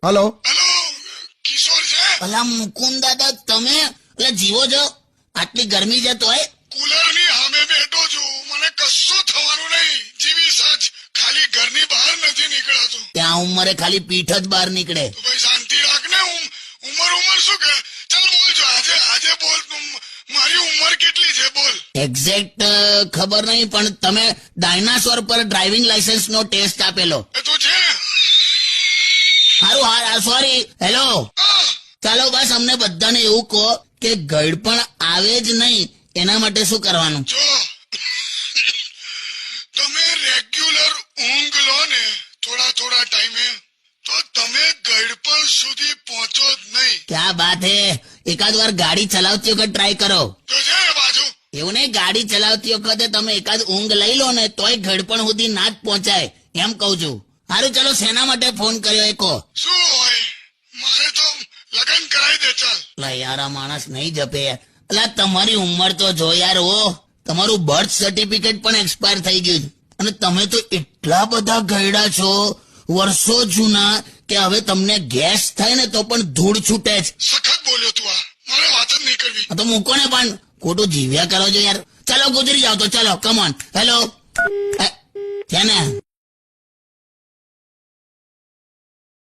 Hello, hello, કિશોર છે? અલા મુકુંદ દાદા, તમે એટલે જીવો છો? આટલી ગરમી છે તોય? કુલરની સામે બેઠો છું, મને કશું થવાનું નહીં. જીવી સચ, ખાલી ઘરની બહાર નથી નીકળાતું. ત્યાં ઉંમરે ખાલી પીઠ જ બહાર નીકળે. તો ભાઈ શાંતિ રાખ ને. ઉંમર શું કે? ચાલ બોલ જો, આજે બોલ. મારી ઉંમર કેટલી છે બોલ? એક્ઝેક્ટ ખબર નહીં, પણ તમે ડાયનાસોર પર ડ્રાઇવિંગ લાયસન્સ નો ટેસ્ટ આપેલો. એ તો છે. સારું, હા, સોરી. હેલો, હા, ચાલો બસ અમને બધાને એવું કહો કે ગળપણ આવે જ નહીં એના માટે શું કરવાનું? જો તમે રેગ્યુલર ઊંઘ લો ને થોડા ટાઈમે, તો તમે ગળપણ સુધી પહોંચો જ નહીં. ક્યાં બાત હે. એકાદ વાર ગાડી ચલાવતી વખત ટ્રાય કરો. તો છે ને બાજુ. એવું નહીં, ગાડી ચલાવતી વખતે તમે એકાદ ઊંઘ લઈ લો ને તોય ઘડપણ સુધી ના જ પહોંચાય એમ કહું છું. સારું, ચલો શેના માટે ફોન કર્યો એ કહો. શું હોય? મારે તો લગ્ન કરાવી દે ચાલ. લા યાર, આ માણસ નહીં જપે યાર. અલા તમારી ઉંમર તો જો યાર. ઓ તમારું બર્થ સર્ટિફિકેટ પણ એક્સપાયર થઈ ગયું છે. અને તમે તો એટલા બધા ગયડા છો, વર્ષો જૂના, કે હવે તમને ગેસ થાય ને તો પણ ધૂળ છૂટે જ. સખત બોલ્યો તું. મારે વાત જ નહીં કરવી. આ તો મૂકો ને, પણ ખોટું જીવ્યા કરો છો યાર. ચલો ગુજરી જાઓ તો, ચલો કમ ઓન. હેલો, છે ને?